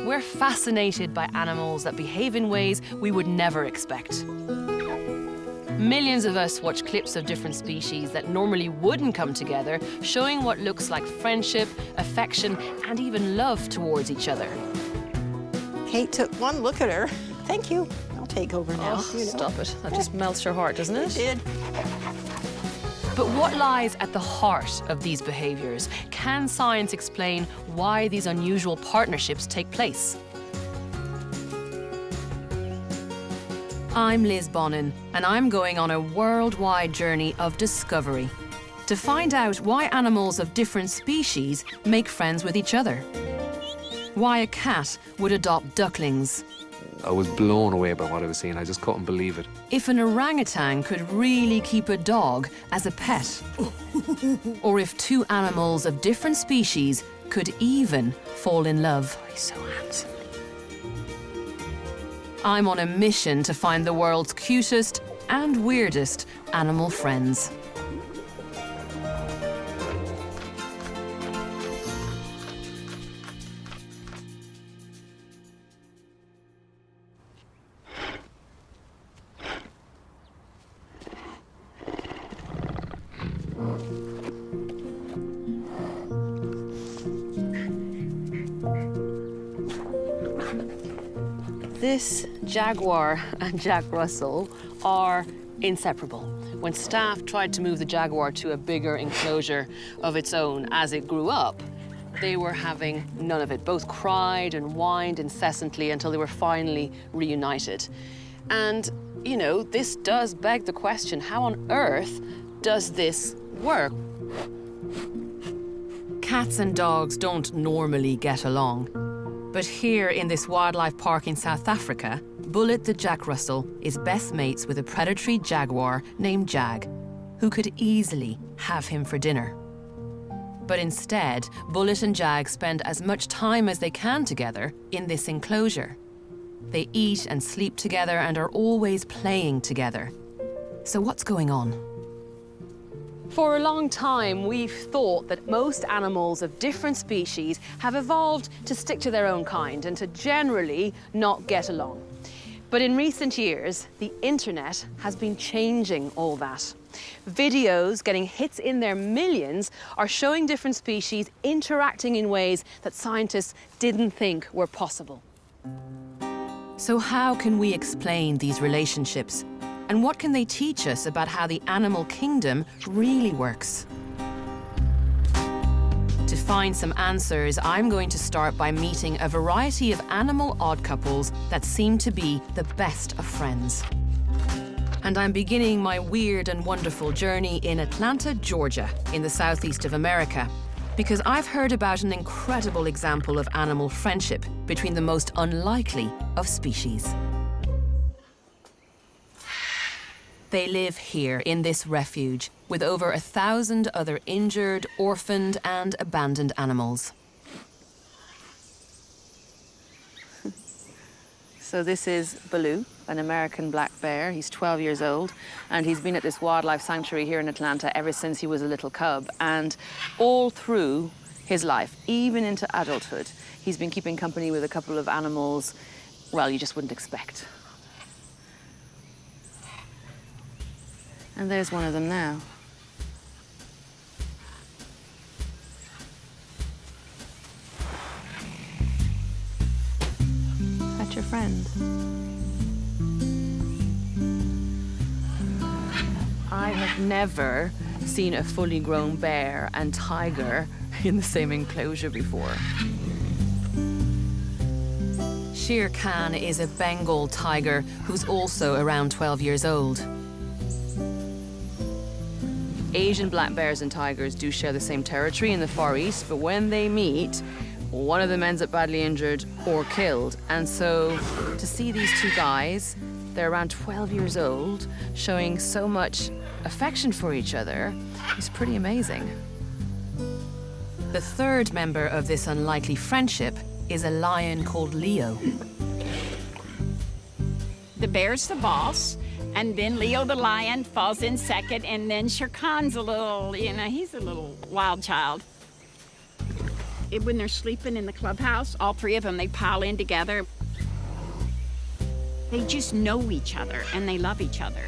we're fascinated by animals that behave in ways we would never expect. Millions of us watch clips of different species that normally wouldn't come together, showing what looks like friendship, affection, and even love towards each other. Kate took one look at her. Thank you. I'll take over now. Oh, you know. stop it. That just melts your heart, doesn't it? It did. But what lies at the heart of these behaviors? Can science explain why these unusual partnerships take place? I'm Liz Bonin, and I'm going on a worldwide journey of discovery to find out why animals of different species make friends with each other. Why a cat would adopt ducklings. I was blown away by what I was seeing. I just couldn't believe it. If an orangutan could really keep a dog as a pet. Or if two animals of different species could even fall in love. Oh, he's so handsome. I'm on a mission to find the world's cutest and weirdest animal friends. This jaguar and Jack Russell are inseparable. When staff tried to move the jaguar to a bigger enclosure of its own as it grew up, they were having none of it. Both cried and whined incessantly until they were finally reunited. And, you know, this does beg the question, how on earth does this work? Cats and dogs don't normally get along. But here in this wildlife park in South Africa, Bullet the Jack Russell is best mates with a predatory jaguar named Jag, who could easily have him for dinner. But instead, Bullet and Jag spend as much time as they can together in this enclosure. They eat and sleep together and are always playing together. So what's going on? For a long time, we've thought that most animals of different species have evolved to stick to their own kind and to generally not get along. But in recent years, the internet has been changing all that. Videos getting hits in their millions are showing different species interacting in ways that scientists didn't think were possible. So how can we explain these relationships? And what can they teach us about how the animal kingdom really works? To find some answers, I'm going to start by meeting a variety of animal odd couples that seem to be the best of friends. And I'm beginning my weird and wonderful journey in Atlanta, Georgia, in the southeast of America, because I've heard about an incredible example of animal friendship between the most unlikely of species. They live here in this refuge with over 1,000 other injured, orphaned, and abandoned animals. So this is Baloo, an American black bear. He's 12 years old, and he's been at this wildlife sanctuary here in Atlanta ever since he was a little cub. And all through his life, even into adulthood, he's been keeping company with a couple of animals, well, you just wouldn't expect. And there's one of them now. Is that your friend? I have never seen a fully grown bear and tiger in the same enclosure before. Shere Khan is a Bengal tiger who's also around 12 years old. Asian black bears and tigers do share the same territory in the Far East, but when they meet, one of them ends up badly injured or killed. And so to see these two guys, they're around 12 years old, showing so much affection for each other is pretty amazing. The third member of this unlikely friendship is a lion called Leo. The bear's the boss. And then Leo the lion falls in second, and then Shere Khan's a little, you know, he's a little wild child. when they're sleeping in the clubhouse, all three of them, they pile in together. They just know each other and they love each other.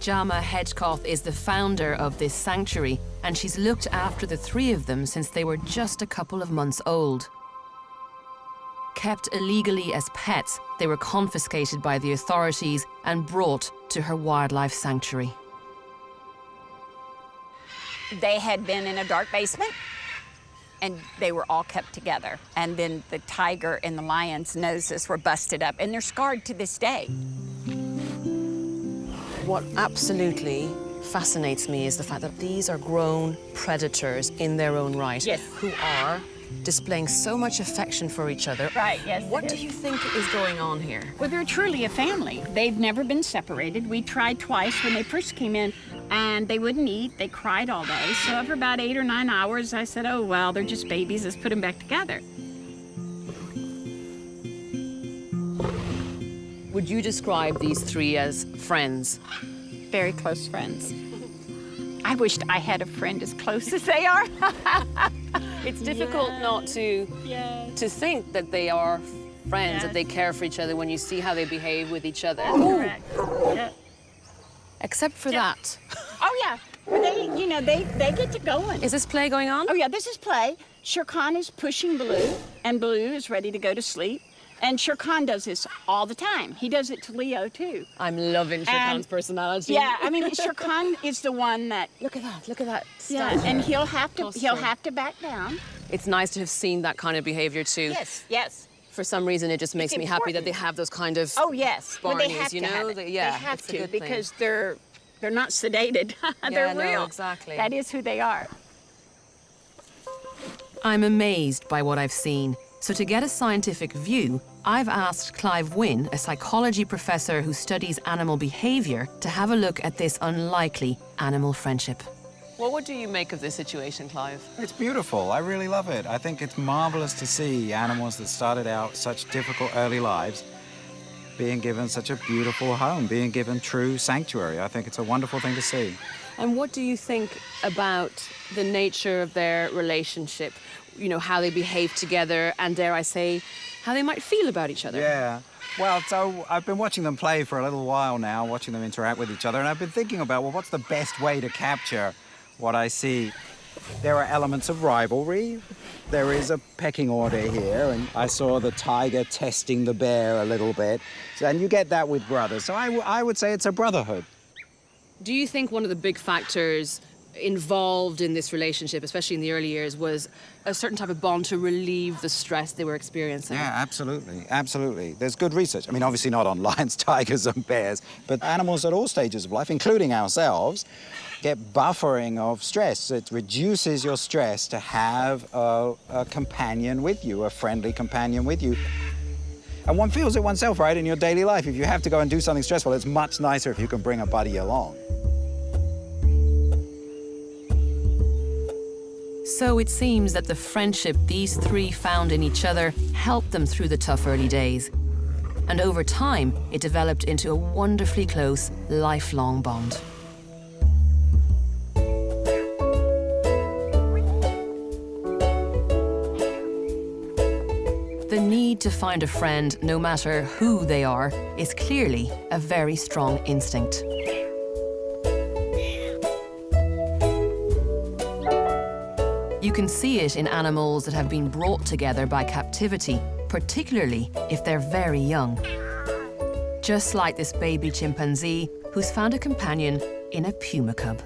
Jama Hedgecoth is the founder of this sanctuary, and she's looked after the three of them since they were just a couple of months old. Kept illegally as pets, they were confiscated by the authorities and brought to her wildlife sanctuary. They had been in a dark basement, and they were all kept together. And then the tiger and the lion's noses were busted up, and they're scarred to this day. What absolutely fascinates me is the fact that these are grown predators in their own right, Yes. who are displaying so much affection for each other. Right, yes. What do you think is going on here? Well, they're truly a family. They've never been separated. We tried twice when they first came in, and they wouldn't eat. They cried all day. So after about 8 or 9 hours, I said, oh, well, they're just babies. Let's put them back together. Would you describe these three as friends? Very close friends. I wished I had a friend as close as they are. It's difficult not to think that they are friends, Yes. that they care for each other when you see how they behave with each other. Correct. Yeah. Except for that. Oh, yeah. They get to going. Is this play going on? Oh, yeah, this is play. Shere Khan is pushing Baloo, and Baloo is ready to go to sleep. And Shere Khan does this all the time. He does it to Leo, too. I'm loving Shere And- Khan's personality. Yeah, I mean, Shere Khan is the one that... Look at that. Yeah, stuff. and he'll have Posture. to back down. It's nice to have seen that kind of behavior too. Yes. For some reason, it just makes me happy that they have those kind of. Oh, yes. Well, they Barneys, have you to know? have it. Yeah, they have it's a to good thing. because they're not sedated. They're Yeah, no, real. exactly. That is who they are. I'm amazed by what I've seen. So to get a scientific view, I've asked Clive Wynne, a psychology professor who studies animal behavior, to have a look at this unlikely animal friendship. What do you make of this situation, Clive? It's beautiful. I really love it. I think it's marvelous to see animals that started out such difficult early lives being given such a beautiful home, being given true sanctuary. I think it's a wonderful thing to see. And what do you think about the nature of their relationship? You know, how they behave together and, dare I say, how they might feel about each other? Yeah. Well, so I've been watching them play for a little while now, watching them interact with each other, and I've been thinking about, well, what's the best way to capture what I see? There are elements of rivalry. There is a pecking order here, and I saw the tiger testing the bear a little bit. And you get that with brothers. So I would say it's a brotherhood. Do you think one of the big factors involved in this relationship, especially in the early years, was a certain type of bond to relieve the stress they were experiencing? Yeah, absolutely, absolutely. There's good research. I mean, obviously not on lions, tigers, and bears, but animals at all stages of life, including ourselves, get buffering of stress. It reduces your stress to have a companion with you, a friendly companion with you. And one feels it oneself, right, in your daily life. If you have to go and do something stressful, it's much nicer if you can bring a buddy along. So it seems that the friendship these three found in each other helped them through the tough early days. And over time, it developed into a wonderfully close, lifelong bond. The need to find a friend, no matter who they are, is clearly a very strong instinct. You can see it in animals that have been brought together by captivity, particularly if they're very young. Just like this baby chimpanzee who's found a companion in a puma cub.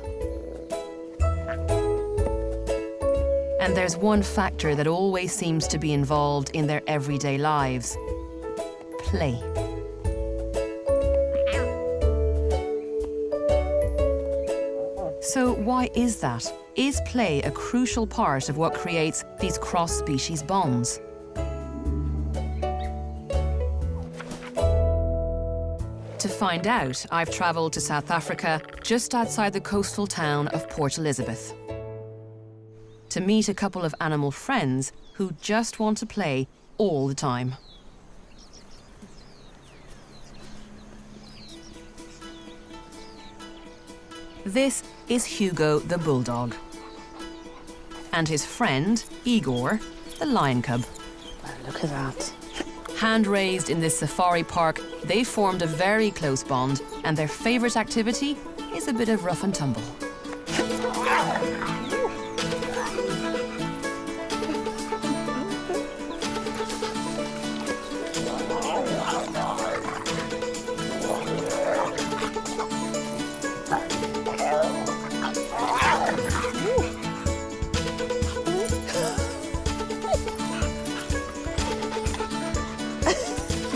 And there's one factor that always seems to be involved in their everyday lives: play. So why is that? Is play a crucial part of what creates these cross-species bonds? To find out, I've travelled to South Africa, just outside the coastal town of Port Elizabeth, to meet a couple of animal friends who just want to play all the time. This is Hugo the bulldog. and his friend, Igor, the lion cub. Look at that. Hand-raised in this safari park, they formed a very close bond, and their favourite activity is a bit of rough and tumble.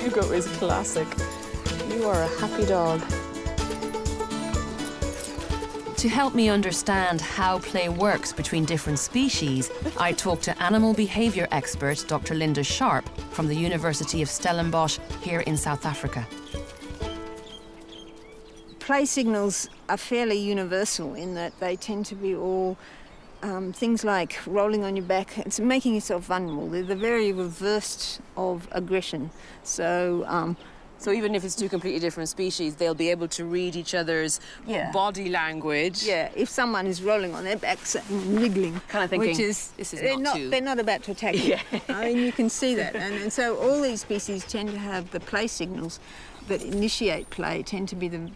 Hugo is classic. You are a happy dog. To help me understand how play works between different species, I talked to animal behaviour expert Dr. Linda Sharp from the University of Stellenbosch here in South Africa. Play signals are fairly universal in that they tend to be all things like rolling on your back. It's making yourself vulnerable. They're the very reverse of aggression. So So even if it's two completely different species, they'll be able to read each other's body language. yeah, if someone is rolling on their backs and wiggling, Kind of thinking, which is this is they're not too- they're not about to attack you. I mean, you can see that, and so all these species tend to have the play signals that initiate play tend to be the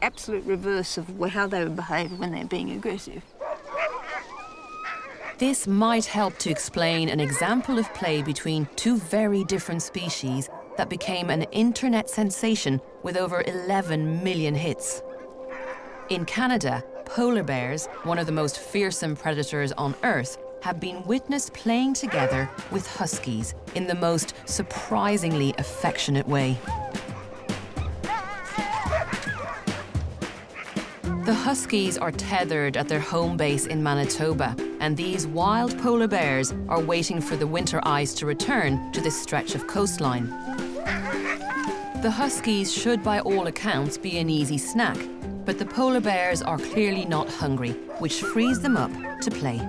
absolute reverse of how they would behave when they're being aggressive. This might help to explain an example of play between two very different species that became an internet sensation with over 11 million hits. In Canada, polar bears, one of the most fearsome predators on Earth, have been witnessed playing together with huskies in the most surprisingly affectionate way. The huskies are tethered at their home base in Manitoba, and these wild polar bears are waiting for the winter ice to return to this stretch of coastline. The huskies should, by all accounts, be an easy snack, but the polar bears are clearly not hungry, which frees them up to play.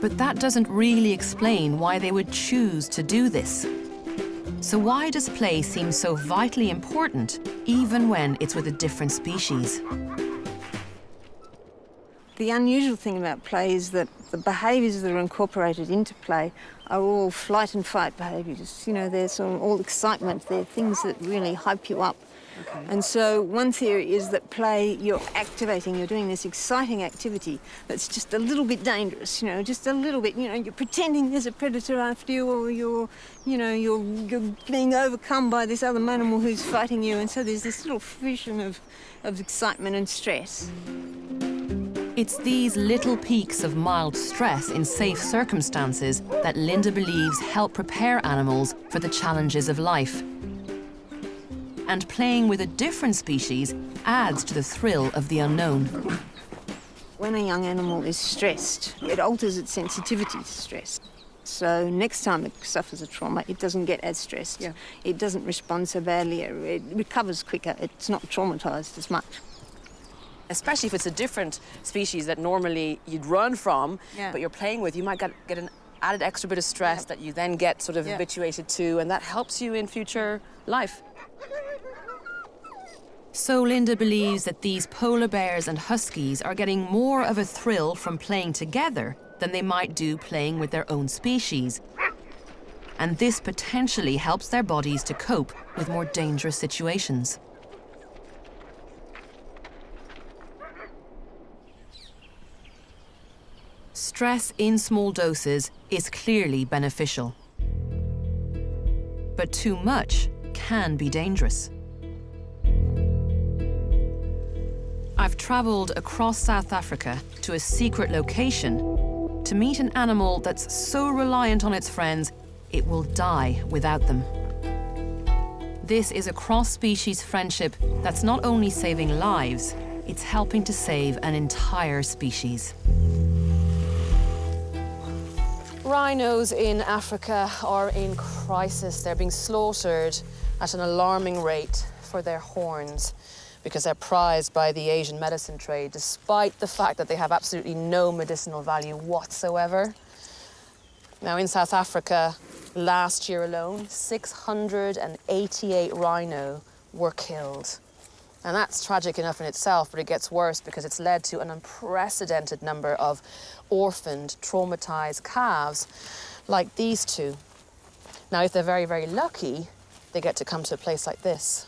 But that doesn't really explain why they would choose to do this. So why does play seem so vitally important, even when it's with a different species? The unusual thing about play is that the behaviours that are incorporated into play are all flight and fight behaviours. You know, they're sort of all excitement. They're things that really hype you up. Okay. And so one theory is that play, you're doing this exciting activity that's just a little bit dangerous, you know, just a little bit, you know, you're pretending there's a predator after you, or you're being overcome by this other animal who's fighting you, and so there's this little fusion of excitement and stress. It's these little peaks of mild stress in safe circumstances that Linda believes help prepare animals for the challenges of life. And playing with a different species adds to the thrill of the unknown. When a young animal is stressed, it alters its sensitivity to stress. So next time it suffers a trauma, it doesn't get as stressed. Yeah. It doesn't respond so badly. It recovers quicker. It's not traumatized as much. Especially if it's a different species that normally you'd run from, Yeah. but you're playing with, you might get an added extra bit of stress that you then get sort of habituated to, and that helps you in future life. So Linda believes that these polar bears and huskies are getting more of a thrill from playing together than they might do playing with their own species. And this potentially helps their bodies to cope with more dangerous situations. Stress in small doses is clearly beneficial. But too much can be dangerous. I've travelled across South Africa to a secret location to meet an animal that's so reliant on its friends, it will die without them. This is a cross-species friendship that's not only saving lives, it's helping to save an entire species. Rhinos in Africa are in crisis. They're being slaughtered at an alarming rate for their horns because they're prized by the Asian medicine trade, despite the fact that they have absolutely no medicinal value whatsoever. Now, in South Africa, last year alone, 688 rhino were killed. And that's tragic enough in itself, but it gets worse because it's led to an unprecedented number of orphaned, traumatized calves like these two. Now, if they're very, very lucky, they get to come to a place like this.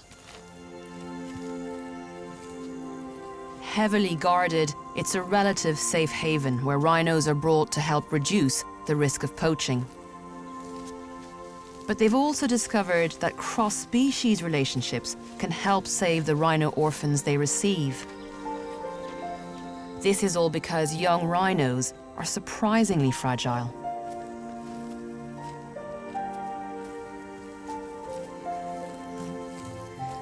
Heavily guarded, it's a relative safe haven where rhinos are brought to help reduce the risk of poaching. But they've also discovered that cross-species relationships can help save the rhino orphans they receive. This is all because young rhinos are surprisingly fragile.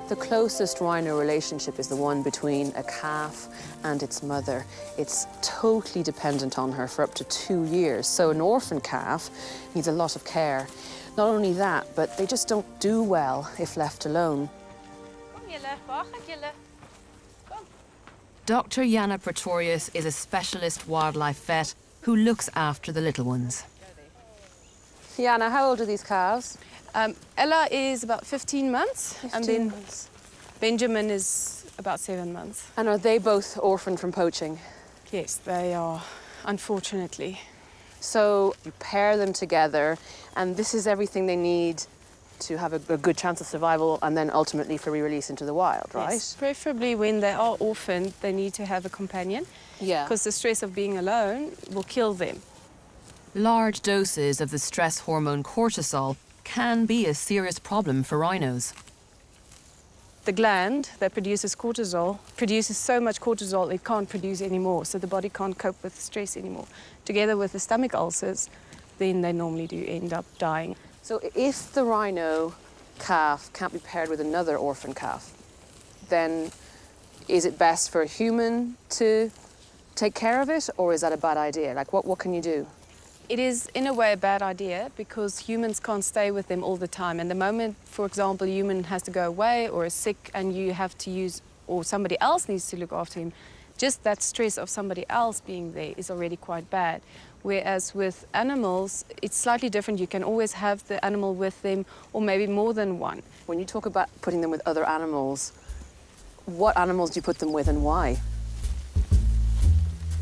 The closest rhino relationship is the one between a calf and its mother. It's totally dependent on her for up to 2 years. So an orphan calf needs a lot of care. Not only that, but they just don't do well if left alone. Dr. Jana Pretorius is a specialist wildlife vet who looks after the little ones. Jana, how old are these calves? Ella is about 15 months, 15 and then months. Benjamin is about 7 months. And are they both orphaned from poaching? Yes, they are, unfortunately. So you pair them together, and this is everything they need to have a good chance of survival and then ultimately for re-release into the wild, right? Yes. Preferably when they are orphaned, they need to have a companion. Yeah. Because the stress of being alone will kill them. Large doses of the stress hormone cortisol can be a serious problem for rhinos. The gland that produces cortisol produces so much cortisol it can't produce anymore, so the body can't cope with stress anymore. Together with the stomach ulcers, then they normally do end up dying. So if the rhino calf can't be paired with another orphan calf, then is it best for a human to take care of it, or is that a bad idea? Like, what can you do? It is, in a way, a bad idea because humans can't stay with them all the time. And the moment, for example, a human has to go away or is sick and you have to use, or somebody else needs to look after him, just that stress of somebody else being there is already quite bad. Whereas with animals, it's slightly different. You can always have the animal with them, or maybe more than one. When you talk about putting them with other animals, what animals do you put them with and why?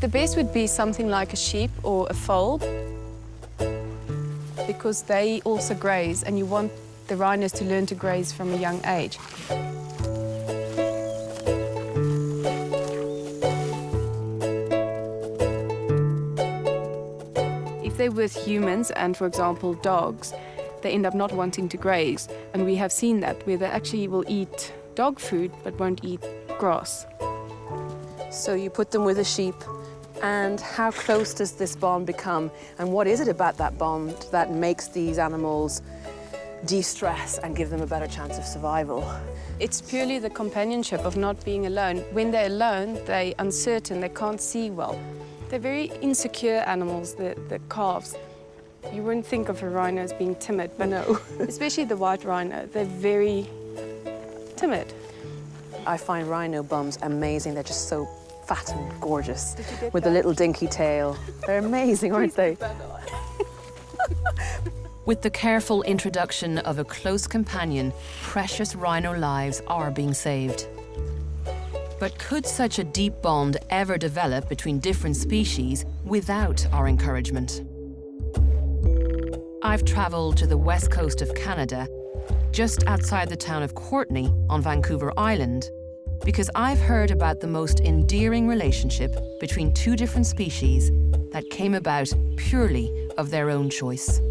The best would be something like a sheep or a foal, because they also graze, and you want the rhinos to learn to graze from a young age. If they're with humans and, for example, dogs, they end up not wanting to graze, and we have seen that where they actually will eat dog food but won't eat grass. So you put them with a sheep, and how close does this bond become? And what is it about that bond that makes these animals de-stress and give them a better chance of survival? It's purely the companionship of not being alone. When they're alone, they're uncertain, they can't see well. They're very insecure animals, the calves. You wouldn't think of a rhino as being timid, but no. Especially the white rhino, they're very timid. I find rhino bums amazing. They're just so fat and gorgeous with a little dinky tail. They're amazing, aren't they? With the careful introduction of a close companion, precious rhino lives are being saved. But could such a deep bond ever develop between different species without our encouragement? I've travelled to the west coast of Canada, just outside the town of Courtenay on Vancouver Island, because I've heard about the most endearing relationship between two different species that came about purely of their own choice.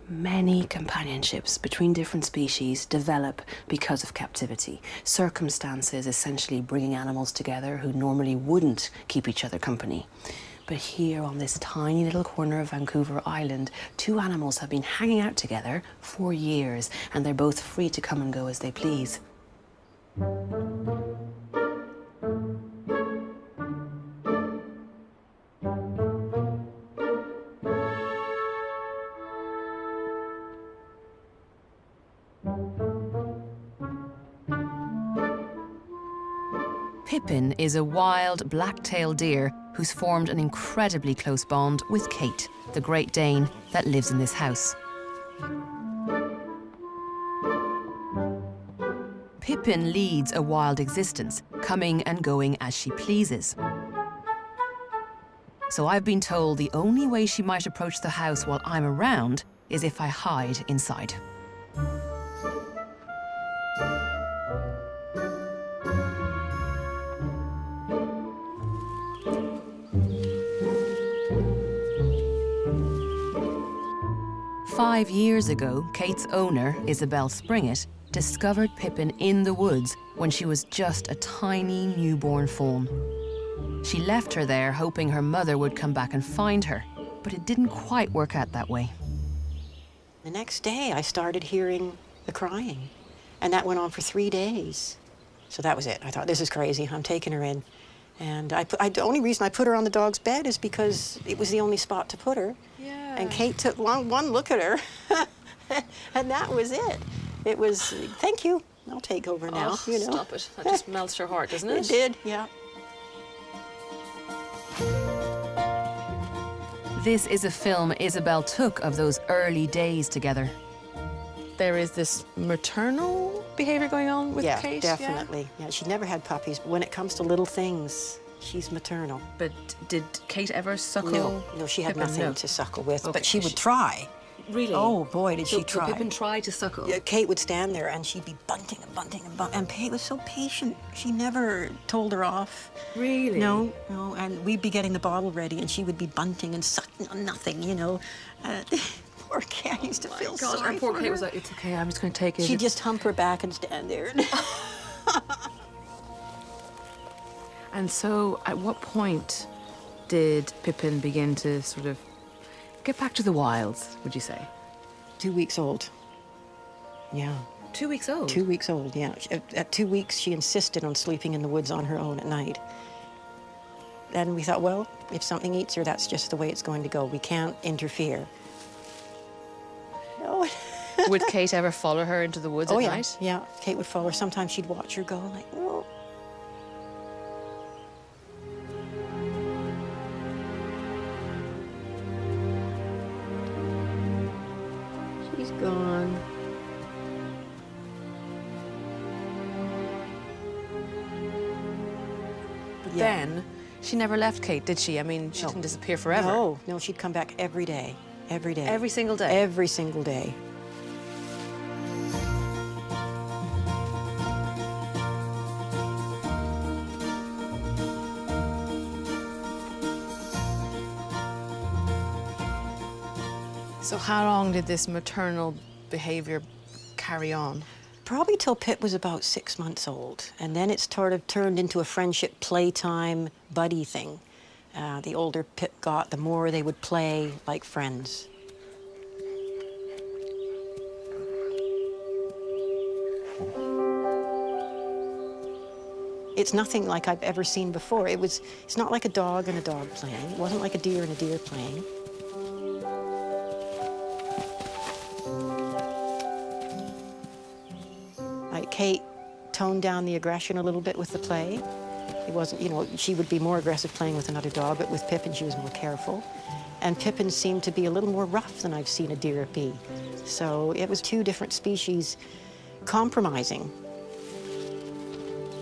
Many companionships between different species develop because of captivity. Circumstances essentially bringing animals together who normally wouldn't keep each other company. But here on this tiny little corner of Vancouver Island, two animals have been hanging out together for years, and they're both free to come and go as they please. Pippin is a wild black-tailed deer who's formed an incredibly close bond with Kate, the Great Dane that lives in this house. Pippin leads a wild existence, coming and going as she pleases. So I've been told the only way she might approach the house while I'm around is if I hide inside. "5 years ago, Kate's owner, Isabel Springett, discovered Pippin in the woods when she was just a tiny newborn fawn. She left her there hoping her mother would come back and find her, but it didn't quite work out that way. The next day, I started hearing the crying, and that went on for 3 days. So that was it. I thought, this is crazy. I'm taking her in. And the only reason I put her on the dog's bed is because it was the only spot to put her. Yeah. And Kate took one look at her, and that was it. It was, thank you, I'll take over now, you know. Stop it. That just melts her heart, doesn't it? It did, yeah. This is a film Isabel took of those early days together. There is this maternal behavior going on with Yeah, Kate. definitely. Yeah, she never had puppies, but when it comes to little things, she's maternal. But did Kate ever suckle? No, she had Pippin? nothing No. to suckle with, Okay, but she would try. Really? Oh, boy, did she So try. Pippin tried to suckle? Yeah, Kate would stand there and she'd be bunting and bunting and bunting. And Kate was so patient. She never told her off. Really? No. And we'd be getting the bottle ready and she would be bunting and sucking on nothing, you know. Poor Kate, I used to feel God, sorry and poor for Kate her. was like, it's okay, I'm just going to take it. She'd just hump her back and stand there. And so, at what point did Pippin begin to sort of get back to the wilds, would you say? 2 weeks old. Yeah. 2 weeks old? 2 weeks old, yeah. At 2 weeks, she insisted on sleeping in the woods on her own at night. And we thought, well, if something eats her, that's just the way it's going to go. We can't interfere. No. Would Kate ever follow her into the woods at yeah. night? Yeah, Kate would follow her. Sometimes she'd watch her go, like, oh. She's gone. But then, she never left Kate, did she? I mean, she didn't disappear forever. No, she'd come back every day. Every day. Every single day? Every single day. So how long did this maternal behavior carry on? Probably till Pip was about 6 months old. And then it sort of turned into a friendship, playtime, buddy thing. The older Pip got, the more they would play like friends. It's nothing like I've ever seen before. It's not like a dog and a dog playing. It wasn't like a deer and a deer playing. Kate toned down the aggression a little bit with the play. It wasn't, you know, she would be more aggressive playing with another dog, but with Pippin she was more careful. And Pippin seemed to be a little more rough than I've seen a deer be. So it was two different species compromising.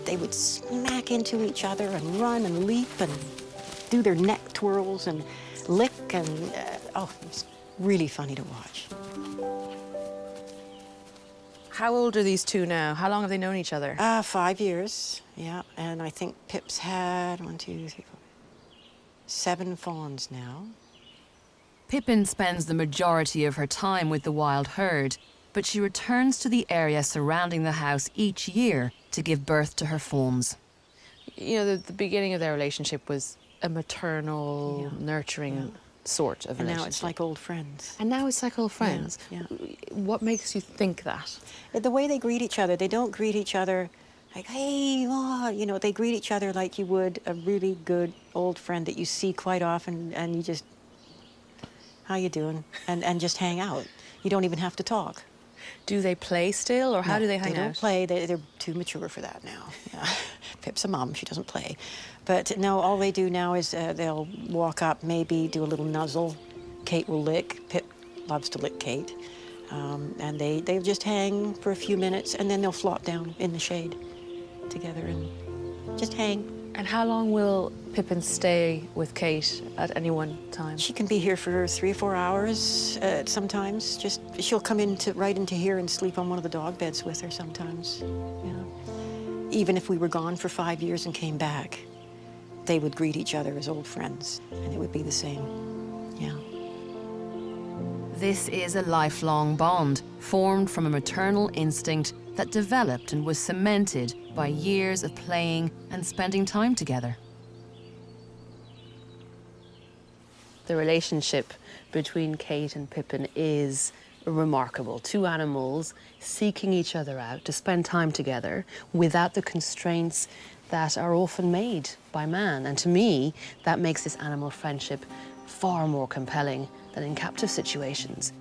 They would smack into each other and run and leap and do their neck twirls and lick and, oh, it was really funny to watch. How old are these two now? How long have they known each other? 5 years, yeah. And I think Pip's had 7 fawns now. Pippin spends the majority of her time with the wild herd, but she returns to the area surrounding the house each year to give birth to her fawns. You know, the beginning of their relationship was a maternal, nurturing sort of And relationship. now it's like old friends. And now it's like old friends. Yeah. What makes you think that? The way they greet each other, they don't greet each other like, hey, oh, you know, they greet each other like you would a really good old friend that you see quite often, and you just, how you doing? And just hang out. You don't even have to talk. Do they play still, or how do they hang They out? don't play. They're too mature for that now. Yeah. Pip's a mom. She doesn't play. But no, all they do now is they'll walk up, maybe do a little nuzzle. Kate will lick. Pip loves to lick Kate. And they'll just hang for a few minutes, and then they'll flop down in the shade together and just hang. And how long will Pippin stay with Kate at any one time? She can be here for 3 or 4 hours sometimes. Just she'll come right into here and sleep on one of the dog beds with her sometimes. Yeah. Even if we were gone for 5 years and came back, they would greet each other as old friends, and it would be the same. Yeah. This is a lifelong bond formed from a maternal instinct that developed and was cemented by years of playing and spending time together. The relationship between Kate and Pippin is remarkable. Two animals seeking each other out to spend time together without the constraints that are often made by man. And to me, that makes this animal friendship far more compelling than in captive situations.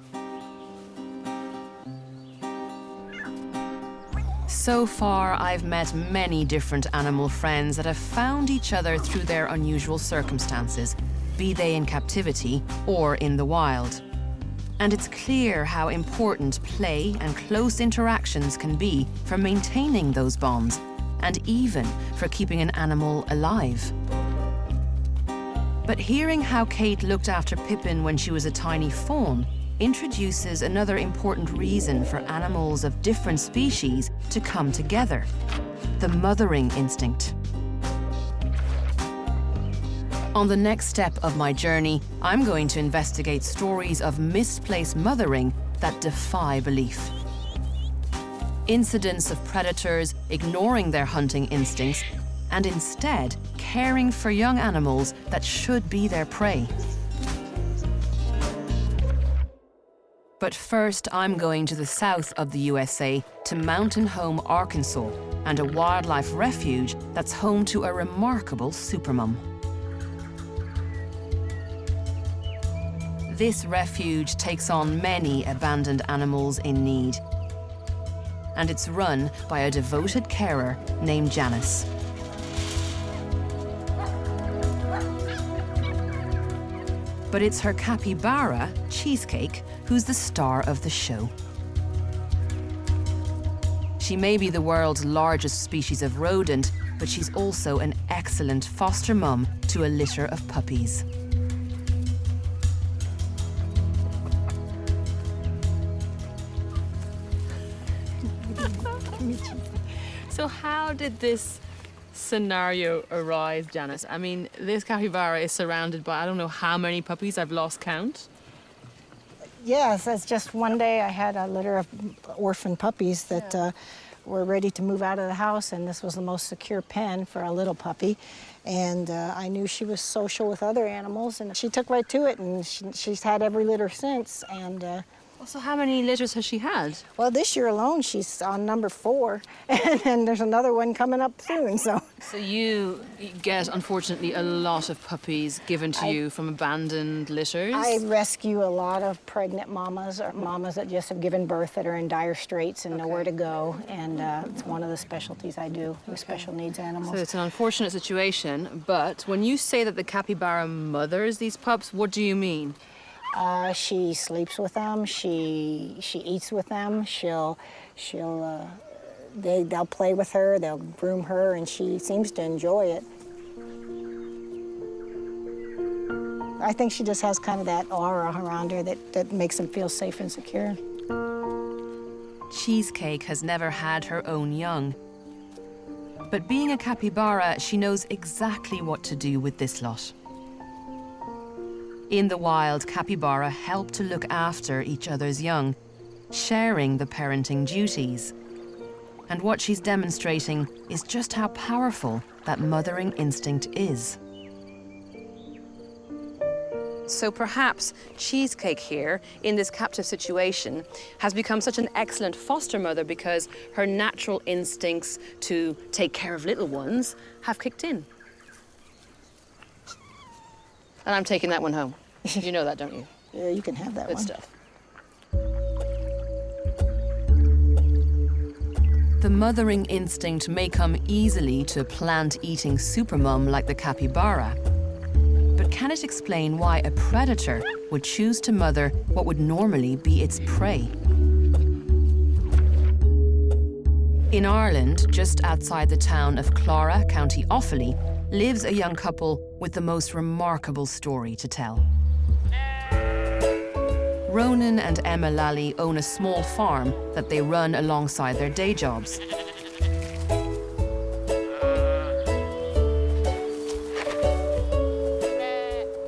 So far, I've met many different animal friends that have found each other through their unusual circumstances, be they in captivity or in the wild. And it's clear how important play and close interactions can be for maintaining those bonds, and even for keeping an animal alive. But hearing how Kate looked after Pippin when she was a tiny fawn introduces another important reason for animals of different species to come together: the mothering instinct. On the next step of my journey, I'm going to investigate stories of misplaced mothering that defy belief. Incidents of predators ignoring their hunting instincts and instead caring for young animals that should be their prey. But first, I'm going to the south of the USA, to Mountain Home, Arkansas, and a wildlife refuge that's home to a remarkable supermum. This refuge takes on many abandoned animals in need, and it's run by a devoted carer named Janice. But it's her capybara, Cheesecake, who's the star of the show. She may be the world's largest species of rodent, but she's also an excellent foster mum to a litter of puppies. So how did this scenario arise, Janice? I mean, this capybara is surrounded by I don't know how many puppies, I've lost count. Yes, it's just one day I had a litter of orphan puppies that were ready to move out of the house, and this was the most secure pen for a little puppy. And I knew she was social with other animals, and she took right to it, and she's had every litter since. And So how many litters has she had? well, this year alone, she's on number 4, and there's another one coming up soon. So You get, unfortunately, a lot of puppies given to you from abandoned litters. I rescue a lot of pregnant mamas, or mamas that just have given birth that are in dire straits and nowhere to go. And it's one of the specialties I do with special needs animals. So it's an unfortunate situation, but when you say that the capybara mothers these pups, what do you mean? She sleeps with them. She eats with them. They'll play with her. They'll groom her, and she seems to enjoy it. I think she just has kind of that aura around her that makes them feel safe and secure. Cheesecake has never had her own young. But being a capybara, she knows exactly what to do with this lot. In the wild, capybara help to look after each other's young, sharing the parenting duties. And what she's demonstrating is just how powerful that mothering instinct is. So perhaps Cheesecake here, in this captive situation, has become such an excellent foster mother because her natural instincts to take care of little ones have kicked in. And I'm taking that one home. You know that, don't you? Yeah, you can have that Good one. stuff. The mothering instinct may come easily to a plant-eating supermum like the capybara. But can it explain why a predator would choose to mother what would normally be its prey? In Ireland, just outside the town of Clara, County Offaly, lives a young couple with the most remarkable story to tell. Ronan and Emma Lally own a small farm that they run alongside their day jobs.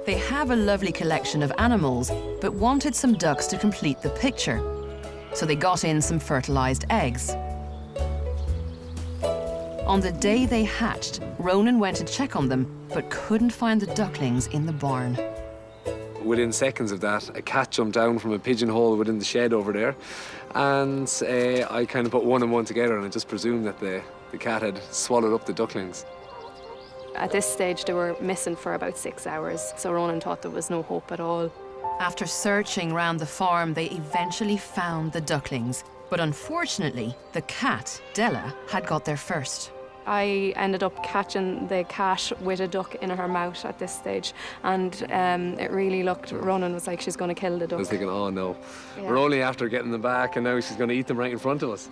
They have a lovely collection of animals, but wanted some ducks to complete the picture. So they got in some fertilized eggs. On the day they hatched, Ronan went to check on them, but couldn't find the ducklings in the barn. Within seconds of that, a cat jumped down from a pigeonhole within the shed over there, and I kind of put one and one together, and I just presumed that the cat had swallowed up the ducklings. At this stage, they were missing for about 6 hours, so Ronan thought there was no hope at all. After searching round the farm, they eventually found the ducklings. But unfortunately, the cat, Della, had got there first. I ended up catching the cat with a duck in her mouth at this stage, and it really looked, Ronan was like, she's going to kill the duck. I was thinking, oh no, Yeah. we're only after getting them back, and now she's going to eat them right in front of us.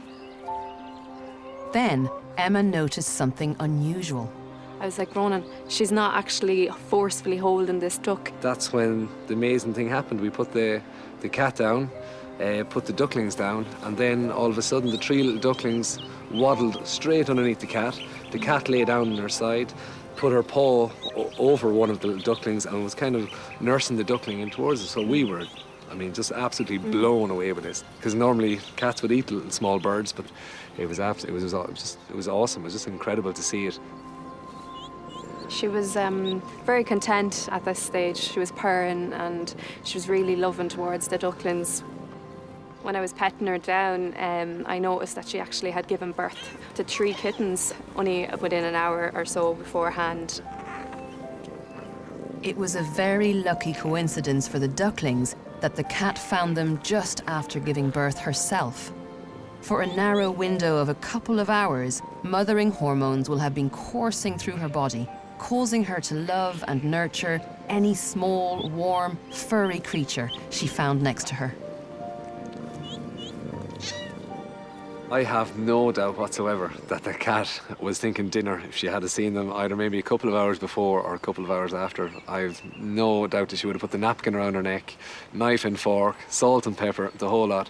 Then Emma noticed something unusual. I was like, Ronan, she's not actually forcefully holding this duck. That's when the amazing thing happened. We put the cat down, put the ducklings down, and then all of a sudden the 3 little ducklings waddled straight underneath the cat. The cat lay down on her side, put her paw over one of the little ducklings, and was kind of nursing the duckling in towards us. So we were, I mean, just absolutely blown away with this. Because normally cats would eat little small birds, but it was awesome. It was just incredible to see it. She was very content at this stage. She was purring and she was really loving towards the ducklings. When I was petting her down, I noticed that she actually had given birth to 3 kittens only within an hour or so beforehand. It was a very lucky coincidence for the ducklings that the cat found them just after giving birth herself. For a narrow window of a couple of hours, mothering hormones will have been coursing through her body, causing her to love and nurture any small, warm, furry creature she found next to her. I have no doubt whatsoever that the cat was thinking dinner if she had seen them either maybe a couple of hours before or a couple of hours after. I've no doubt that she would have put the napkin around her neck, knife and fork, salt and pepper, the whole lot.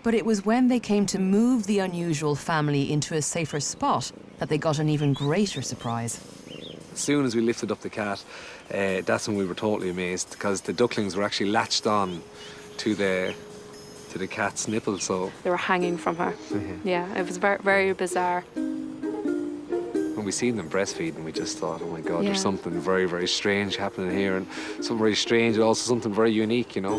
But it was when they came to move the unusual family into a safer spot that they got an even greater surprise. As soon as we lifted up the cat, that's when we were totally amazed, because the ducklings were actually latched on to the cat's nipple, so... They were hanging from her. Yeah, it was very, very bizarre. When we seen them breastfeeding, we just thought, oh my God, Yeah. there's something very, very strange happening here, and something very strange and also something very unique, you know?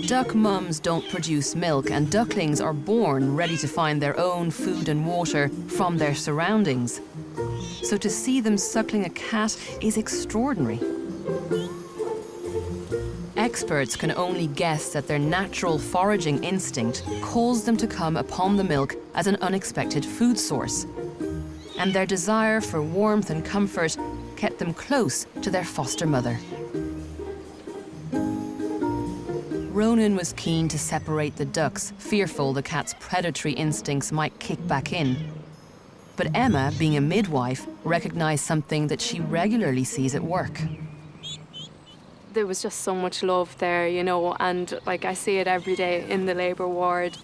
Duck mums don't produce milk, and ducklings are born ready to find their own food and water from their surroundings. So to see them suckling a cat is extraordinary. Experts can only guess that their natural foraging instinct caused them to come upon the milk as an unexpected food source. And their desire for warmth and comfort kept them close to their foster mother. Ronan was keen to separate the ducks, fearful the cat's predatory instincts might kick back in. But Emma, being a midwife, recognized something that she regularly sees at work. There was just so much love there, you know, and like I see it every day in the labour ward.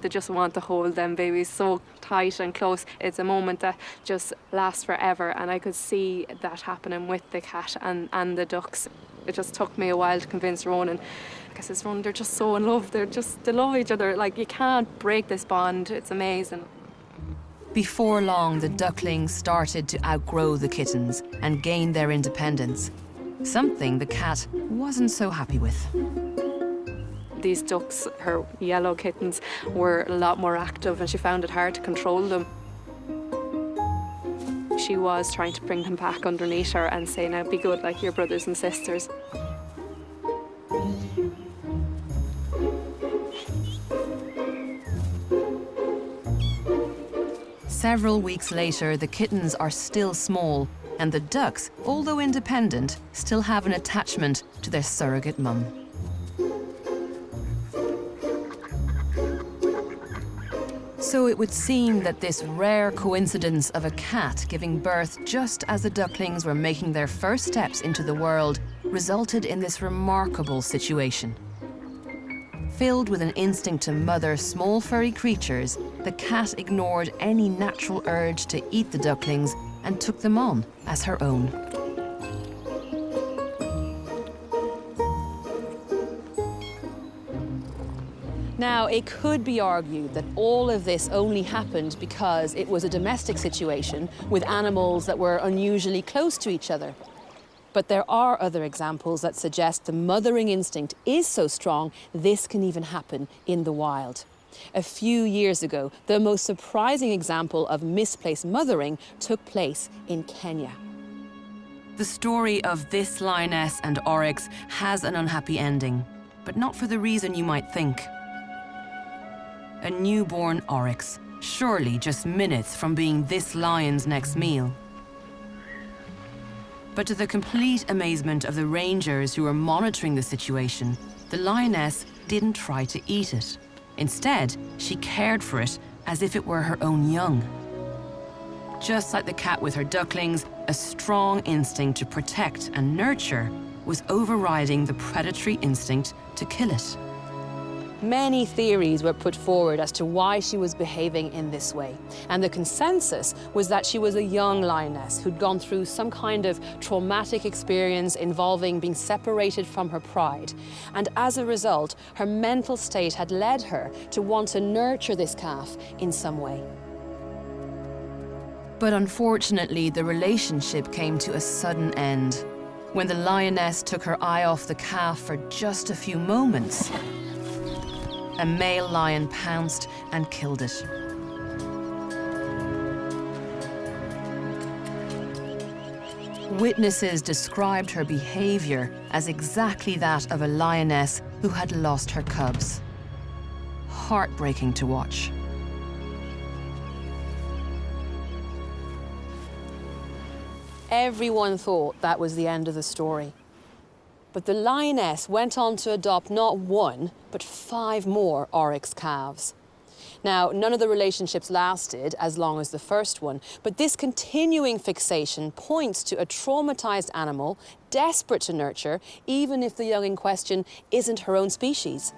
They just want to hold them babies so tight and close. It's a moment that just lasts forever, and I could see that happening with the cat and the ducks. It just took me a while to convince Ronan. Like I says, Ronan, they're just so in love. They love each other. Like, you can't break this bond. It's amazing. Before long, the ducklings started to outgrow the kittens and gain their independence, something the cat wasn't so happy with. These ducks, her yellow kittens, were a lot more active, and she found it hard to control them. She was trying to bring them back underneath her and say, now be good like your brothers and sisters. Several weeks later, the kittens are still small, and the ducks, although independent, still have an attachment to their surrogate mum. So it would seem that this rare coincidence of a cat giving birth just as the ducklings were making their first steps into the world resulted in this remarkable situation. Filled with an instinct to mother small furry creatures, the cat ignored any natural urge to eat the ducklings and took them on as her own. Now, it could be argued that all of this only happened because it was a domestic situation with animals that were unusually close to each other. But there are other examples that suggest the mothering instinct is so strong, this can even happen in the wild. A few years ago, the most surprising example of misplaced mothering took place in Kenya. The story of this lioness and oryx has an unhappy ending, but not for the reason you might think. A newborn oryx, surely just minutes from being this lion's next meal. But to the complete amazement of the rangers who were monitoring the situation, the lioness didn't try to eat it. Instead, she cared for it as if it were her own young. Just like the cat with her ducklings, a strong instinct to protect and nurture was overriding the predatory instinct to kill it. Many theories were put forward as to why she was behaving in this way, and the consensus was that she was a young lioness who'd gone through some kind of traumatic experience involving being separated from her pride, and as a result, her mental state had led her to want to nurture this calf in some way. But unfortunately, the relationship came to a sudden end. When the lioness took her eye off the calf for just a few moments, a male lion pounced and killed it. Witnesses described her behavior as exactly that of a lioness who had lost her cubs. Heartbreaking to watch. Everyone thought that was the end of the story. But the lioness went on to adopt not one, but 5 more oryx calves. Now, none of the relationships lasted as long as the first one, but this continuing fixation points to a traumatized animal, desperate to nurture, even if the young in question isn't her own species.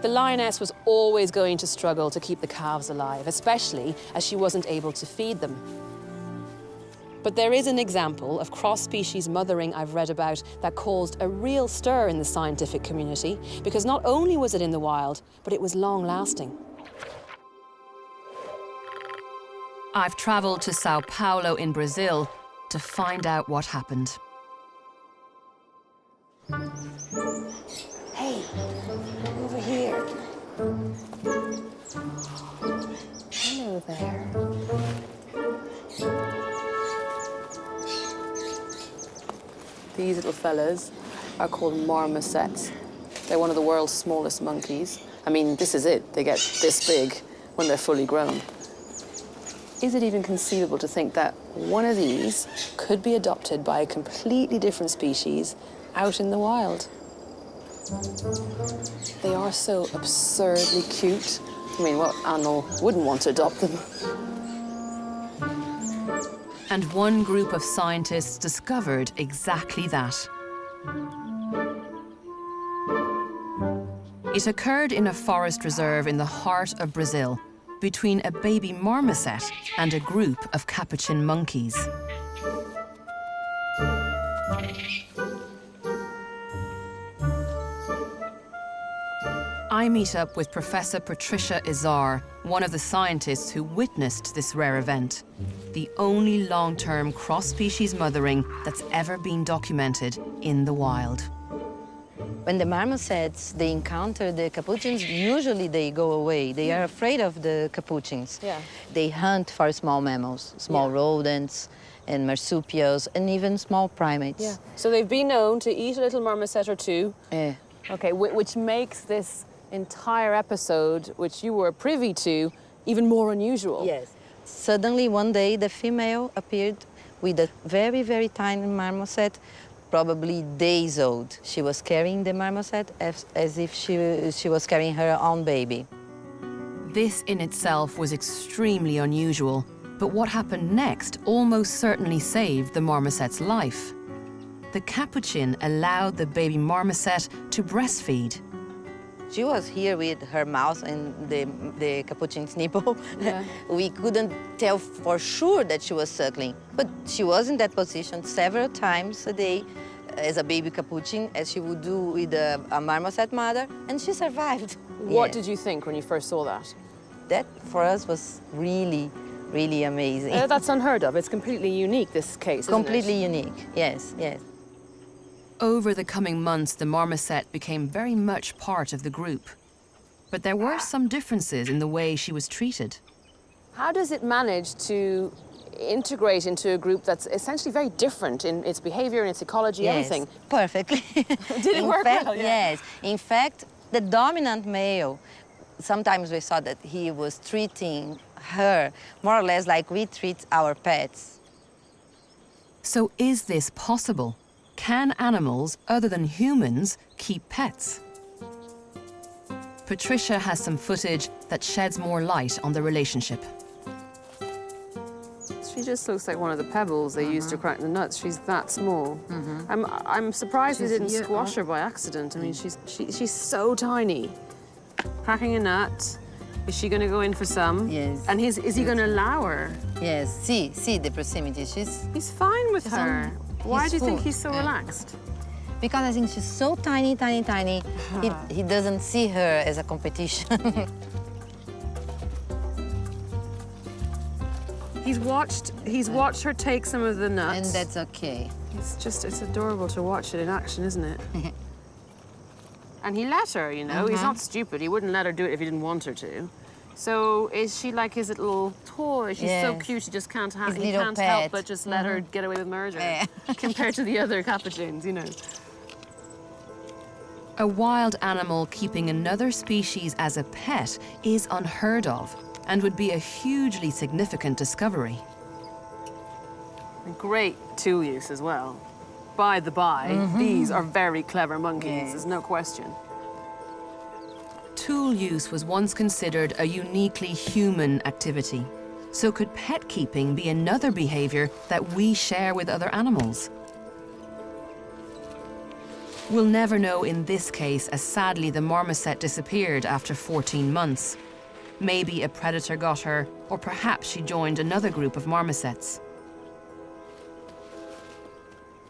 The lioness was always going to struggle to keep the calves alive, especially as she wasn't able to feed them. But there is an example of cross-species mothering I've read about that caused a real stir in the scientific community, because not only was it in the wild, but it was long-lasting. I've traveled to Sao Paulo in Brazil to find out what happened. Hey, over here. Hello there. These little fellas are called marmosets. They're one of the world's smallest monkeys. I mean, this is it. They get this big when they're fully grown. Is it even conceivable to think that one of these could be adopted by a completely different species out in the wild? They are so absurdly cute. I mean, what animal wouldn't want to adopt them? And one group of scientists discovered exactly that. It occurred in a forest reserve in the heart of Brazil, between a baby marmoset and a group of capuchin monkeys. I meet up with Professor Patricia Izar, one of the scientists who witnessed this rare event, the only long-term cross-species mothering that's ever been documented in the wild. When the marmosets, they encounter the capuchins, usually they go away. They are afraid of the capuchins. Yeah. They hunt for small mammals, small rodents, and marsupials, and even small primates. Yeah. So they've been known to eat a little marmoset or two. Yeah. Okay, which makes this entire episode, which you were privy to, even more unusual. Yes. Suddenly, one day, the female appeared with a very, very tiny marmoset, probably days old. She was carrying the marmoset as if she was carrying her own baby. This in itself was extremely unusual, but what happened next almost certainly saved the marmoset's life. The capuchin allowed the baby marmoset to breastfeed. She was here with her mouth and the capuchin's nipple. Yeah. We couldn't tell for sure that she was suckling, but she was in that position several times a day as a baby capuchin, as she would do with a marmoset mother, and she survived. What Yeah. did you think when you first saw that? That, for us, was really, really amazing. That's unheard of. It's completely unique, this case, isn't Completely it? unique, yes, yes. Over the coming months, the marmoset became very much part of the group. But there were some differences in the way she was treated. How does it manage to integrate into a group that's essentially very different in its behavior and its ecology, Yes, everything? perfectly. Did it work well? Yeah. Yes. In fact, the dominant male, sometimes we saw that he was treating her more or less like we treat our pets. So is this possible? Can animals, other than humans, keep pets? Patricia has some footage that sheds more light on the relationship. She just looks like one of the pebbles they used to crack the nuts. She's that small. I'm surprised they didn't squash her by accident. I mean, she's so tiny. Cracking a nut. Is she going to go in for some? Yes. And is he going to allow her? Yes, see the proximity. He's fine with her. Why do you think full. he's so relaxed? Because I think she's so tiny, tiny, tiny, he doesn't see her as a competition. He's watched her take some of the nuts. And that's okay. It's adorable to watch it in action, isn't it? And he let her, you know. He's not stupid. He wouldn't let her do it if he didn't want her to. So is she like his little toy? She's so Yes. cute. He just can't His he little can't help pet. but just let her get away with murder Yeah. compared to the other capuchins, you know. A wild animal keeping another species as a pet is unheard of and would be a hugely significant discovery. Great tool use as well. By the by, these are very clever monkeys. Yes. There's no question. Tool use was once considered a uniquely human activity. So could pet keeping be another behavior that we share with other animals? We'll never know in this case, as sadly the marmoset disappeared after 14 months. Maybe a predator got her, or perhaps she joined another group of marmosets.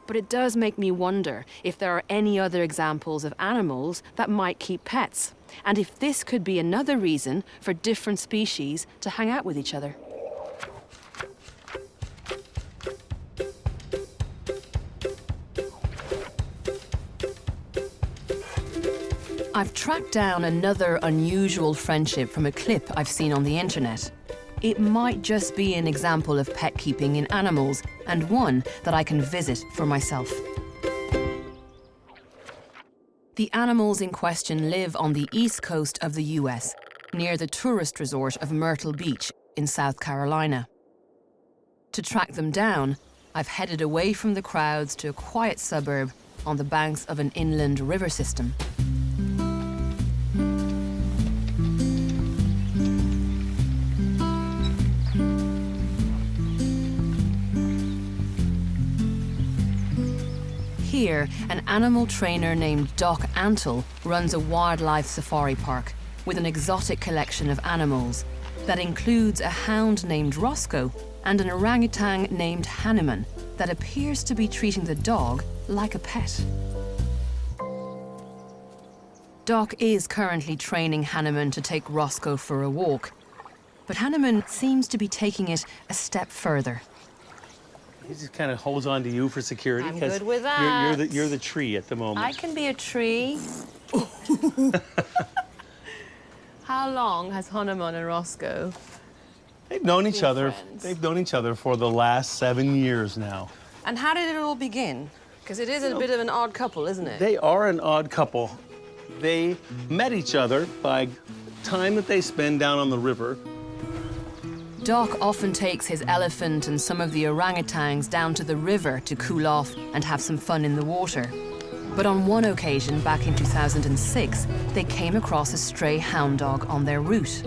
But it does make me wonder if there are any other examples of animals that might keep pets, and if this could be another reason for different species to hang out with each other. I've tracked down another unusual friendship from a clip I've seen on the internet. It might just be an example of pet keeping in animals, and one that I can visit for myself. The animals in question live on the east coast of the US, near the tourist resort of Myrtle Beach in South Carolina. To track them down, I've headed away from the crowds to a quiet suburb on the banks of an inland river system. Here, an animal trainer named Doc Antle runs a wildlife safari park with an exotic collection of animals that includes a hound named Roscoe and an orangutan named Hanuman that appears to be treating the dog like a pet. Doc is currently training Hanuman to take Roscoe for a walk, but Hanuman seems to be taking it a step further. He just kind of holds on to you for security. I'm 'cause good with You're the tree at the moment. I can be a tree. How long has Hanuman and Roscoe? They've known each other. friends? They've known each other for the last 7 years now. And how did it all begin? Because it is a bit of an odd couple, isn't it? They are an odd couple. They met each other by time that they spend down on the river. Doc often takes his elephant and some of the orangutans down to the river to cool off and have some fun in the water. But on one occasion, back in 2006, they came across a stray hound dog on their route.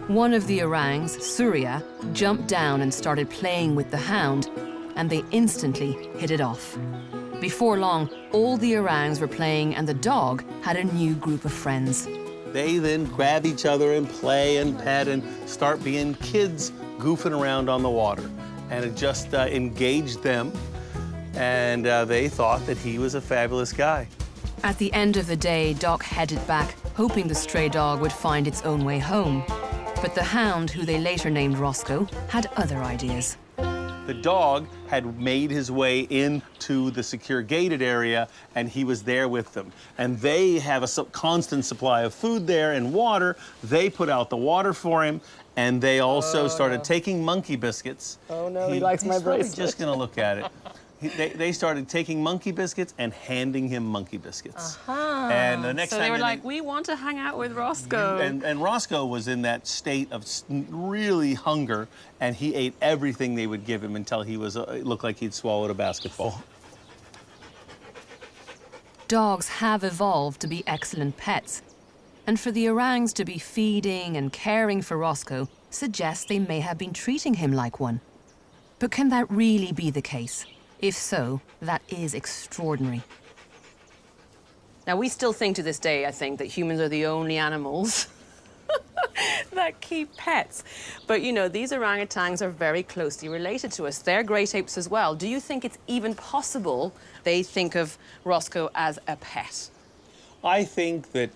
One of the orangs, Surya, jumped down and started playing with the hound, and they instantly hit it off. Before long, all the orangs were playing and the dog had a new group of friends. They then grab each other and play and pet and start being kids goofing around on the water. And it just engaged them, and they thought that he was a fabulous guy. At the end of the day, Doc headed back, hoping the stray dog would find its own way home. But the hound, who they later named Roscoe, had other ideas. The dog had made his way into the secure gated area, and he was there with them. And they have a constant supply of food there and water. They put out the water for him, and they also started taking monkey biscuits. Oh no, he likes my bracelet. He's just gonna look at it. They started taking monkey biscuits and handing him monkey biscuits. And the next So time they were like, we want to hang out with Roscoe. and Roscoe was in that state of really hunger, and he ate everything they would give him until he was it looked like he'd swallowed a basketball. Dogs have evolved to be excellent pets. And for the orangs to be feeding and caring for Roscoe suggests they may have been treating him like one. But can that really be the case? If so, that is extraordinary. Now, we still think to this day, I think, that humans are the only animals that keep pets. But, you know, these orangutans are very closely related to us. They're great apes as well. Do you think it's even possible they think of Roscoe as a pet? I think that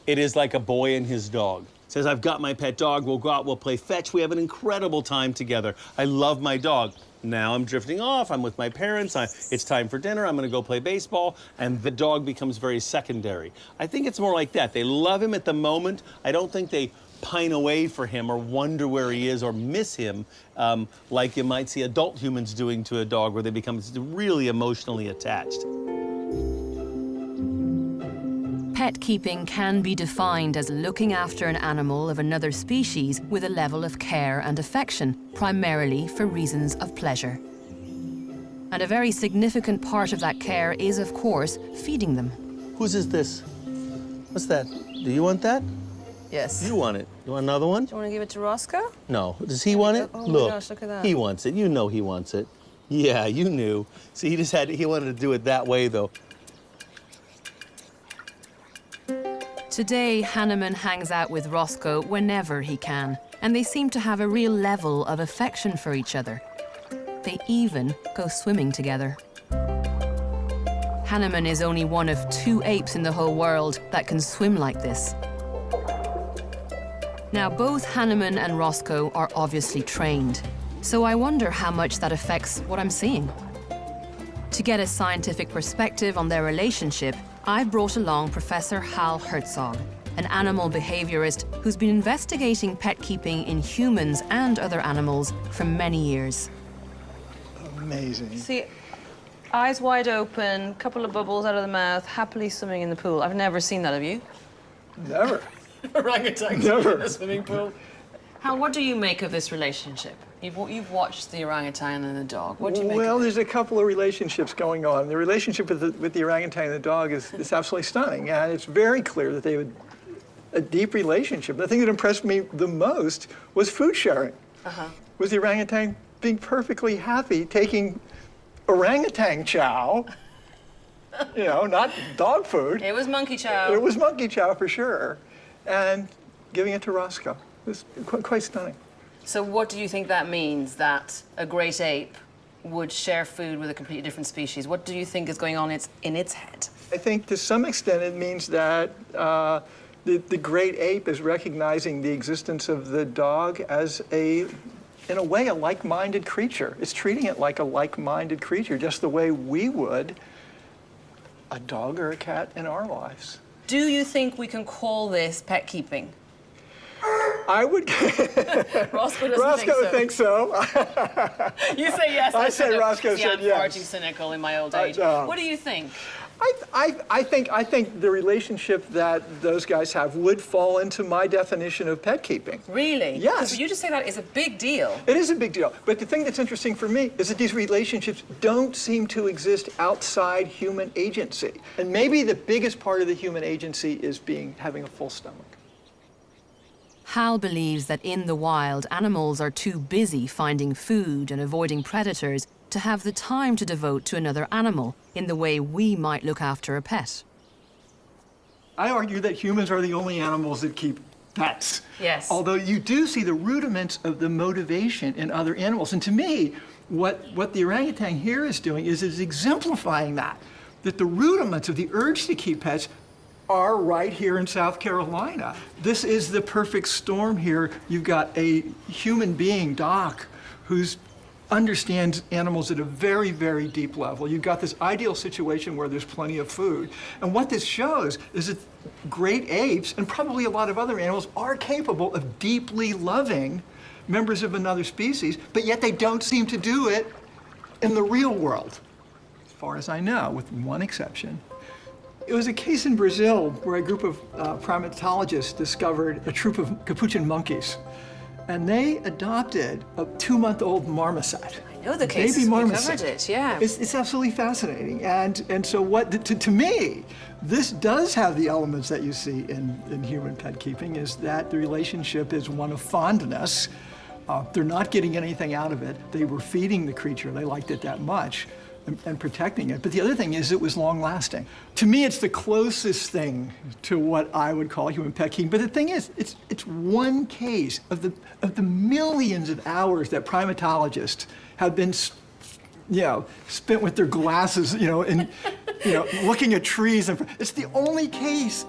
it is like a boy and his dog. Says, I've got my pet dog, we'll go out, we'll play fetch, we have an incredible time together. I love my dog. Now I'm drifting off, I'm with my parents, it's time for dinner, I'm gonna go play baseball, and the dog becomes very secondary. I think it's more like that. They love him at the moment. I don't think they pine away for him or wonder where he is or miss him like you might see adult humans doing to a dog where they become really emotionally attached. Pet keeping can be defined as looking after an animal of another species with a level of care and affection, primarily for reasons of pleasure. And a very significant part of that care is, of course, feeding them. Whose is this? What's that? Do you want that? Yes. You want it. You want another one? Do you want to give it to Roscoe? No. Does he want it? Oh Look, my gosh, look at that. He wants it. You know he wants it. Yeah, you knew. See, he wanted to do it that way, though. Today, Hanneman hangs out with Roscoe whenever he can, and they seem to have a real level of affection for each other. They even go swimming together. Hanneman is only one of 2 apes in the whole world that can swim like this. Now, both Hanneman and Roscoe are obviously trained, so I wonder how much that affects what I'm seeing. To get a scientific perspective on their relationship, I've brought along Professor Hal Herzog, an animal behaviorist who's been investigating pet keeping in humans and other animals for many years. Amazing. See, eyes wide open, couple of bubbles out of the mouth, happily swimming in the pool. I've never seen that, have you? Never. Orangutans Never. in the swimming pool. Hal, what do you make of this relationship? You've watched the orangutan and the dog. What do you make Well, of it? there's a couple of relationships going on. The relationship with the orangutan and the dog is absolutely stunning, and it's very clear that they have a deep relationship. The thing that impressed me the most was food sharing. Was the orangutan being perfectly happy taking orangutan chow, you know, not dog food. It was monkey chow. It was monkey chow for sure, and giving it to Roscoe. It was quite stunning. So what do you think that means, that a great ape would share food with a completely different species? What do you think is going on in its head? I think to some extent it means that the great ape is recognizing the existence of the dog as in a way, a like-minded creature. It's treating it like a like-minded creature, just the way we would a dog or a cat in our lives. Do you think we can call this pet keeping? I would. Roscoe doesn't Roscoe think so. thinks so. You say yes. I say Roscoe see, said I'm yes. far too cynical in my old age. What do you think? I think the relationship that those guys have would fall into my definition of pet keeping. Really? Yes. Because you just say that is a big deal. It is a big deal. But the thing that's interesting for me is that these relationships don't seem to exist outside human agency. And maybe the biggest part of the human agency is having a full stomach. Hal believes that in the wild, animals are too busy finding food and avoiding predators to have the time to devote to another animal in the way we might look after a pet. I argue that humans are the only animals that keep pets. Yes. Although you do see the rudiments of the motivation in other animals. And to me, what the orangutan here is doing is exemplifying that the rudiments of the urge to keep pets are right here in South Carolina. This is the perfect storm here. You've got a human being, Doc, who's understands animals at a very, very deep level. You've got this ideal situation where there's plenty of food. And what this shows is that great apes, and probably a lot of other animals, are capable of deeply loving members of another species, but yet they don't seem to do it in the real world, as far as I know, with one exception. It was a case in Brazil where a group of primatologists discovered a troop of capuchin monkeys. And they adopted a 2-month-old marmoset. I know the case. Baby marmoset. We covered it, yeah. It's absolutely fascinating. And so to me, this does have the elements that you see in human pet keeping, is that the relationship is one of fondness. They're not getting anything out of it. They were feeding the creature. They liked it that much. And protecting it. But the other thing is it was long-lasting. To me, it's the closest thing to what I would call human pet keeping. But the thing is, it's one case of the millions of hours that primatologists have been, spent with their glasses, and looking at trees. And it's the only case.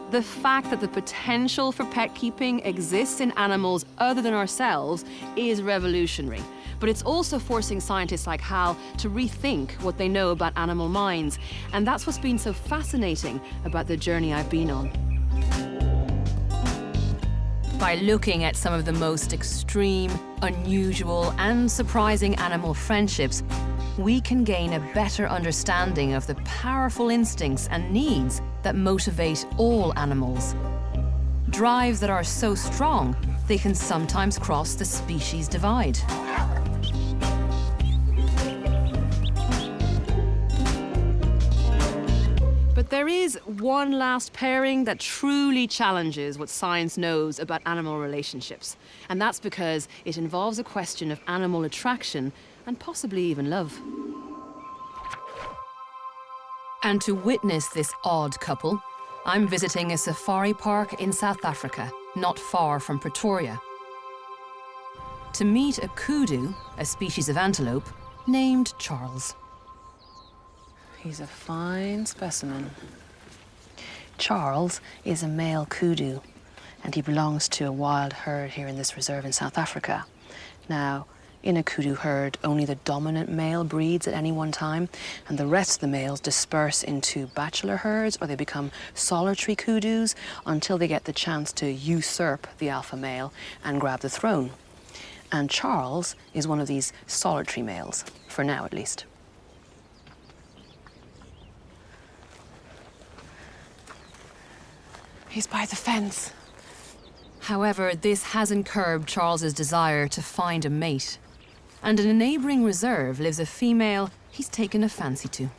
The fact that the potential for pet keeping exists in animals other than ourselves is revolutionary. But it's also forcing scientists like Hal to rethink what they know about animal minds. And that's what's been so fascinating about the journey I've been on. By looking at some of the most extreme, unusual, and surprising animal friendships, we can gain a better understanding of the powerful instincts and needs that motivate all animals. Drives that are so strong, they can sometimes cross the species divide. But there is one last pairing that truly challenges what science knows about animal relationships. And that's because it involves a question of animal attraction and possibly even love. And to witness this odd couple, I'm visiting a safari park in South Africa, not far from Pretoria, to meet a kudu, a species of antelope, named Charles. He's a fine specimen. Charles is a male kudu, and he belongs to a wild herd here in this reserve in South Africa. Now, in a kudu herd, only the dominant male breeds at any one time, and the rest of the males disperse into bachelor herds, or they become solitary kudus until they get the chance to usurp the alpha male and grab the throne. And Charles is one of these solitary males, for now at least. He's by the fence. However, this hasn't curbed Charles's desire to find a mate. And in a neighboring reserve lives a female he's taken a fancy to.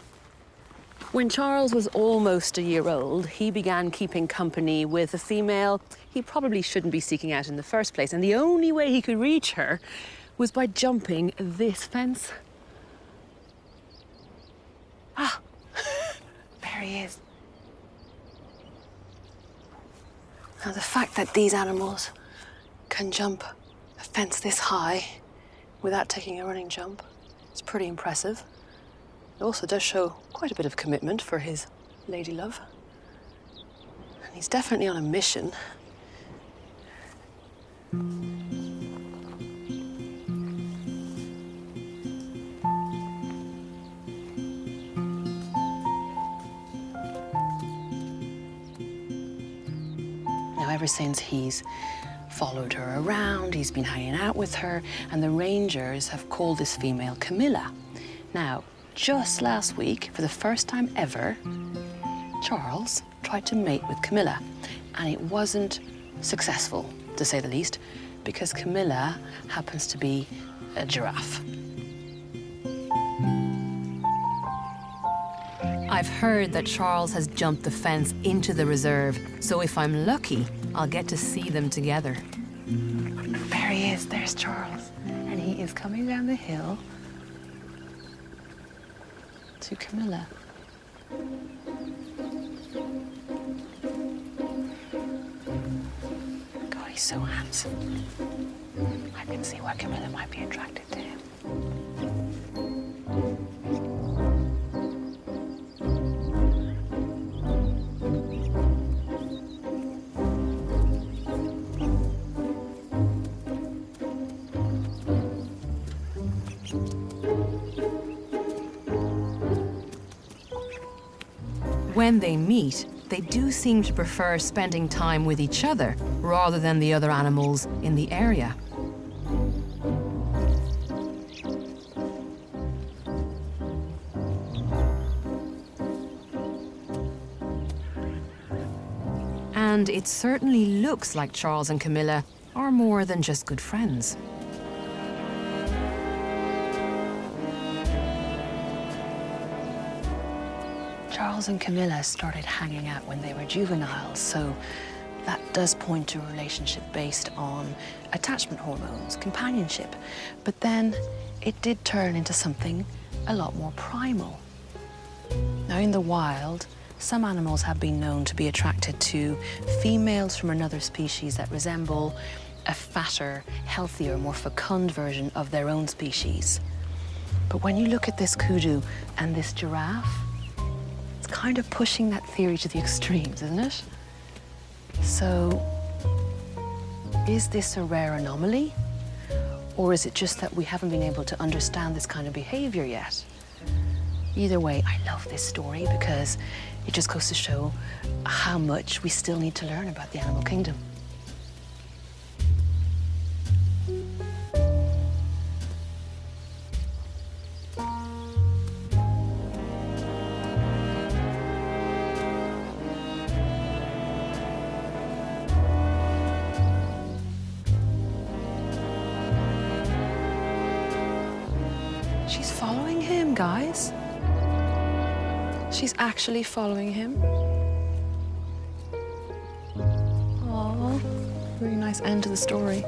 When Charles was almost a year old, he began keeping company with a female he probably shouldn't be seeking out in the first place. And the only way he could reach her was by jumping this fence. Ah, there he is. Now, the fact that these animals can jump a fence this high without taking a running jump is pretty impressive. It also does show quite a bit of commitment for his lady love. And he's definitely on a mission. Now, ever since he's followed her around, he's been hanging out with her, and the rangers have called this female Camilla. Now, just last week, for the first time ever, Charles tried to mate with Camilla, and it wasn't successful, to say the least, because Camilla happens to be a giraffe. I've heard that Charles has jumped the fence into the reserve, so if I'm lucky, I'll get to see them together. There he is, there's Charles. And he is coming down the hill to Camilla. God, he's so handsome. I can see why Camilla might be attracted to him. When they meet, they do seem to prefer spending time with each other rather than the other animals in the area. And it certainly looks like Charles and Camilla are more than just good friends. Charles and Camilla started hanging out when they were juveniles, so that does point to a relationship based on attachment hormones, companionship. But then it did turn into something a lot more primal. Now, in the wild, some animals have been known to be attracted to females from another species that resemble a fatter, healthier, more fecund version of their own species. But when you look at this kudu and this giraffe, it's kind of pushing that theory to the extremes, isn't it? So, is this a rare anomaly? Or is it just that we haven't been able to understand this kind of behavior yet? Either way, I love this story because it just goes to show how much we still need to learn about the animal kingdom. She's following him, guys. She's actually following him. Oh, really nice end to the story.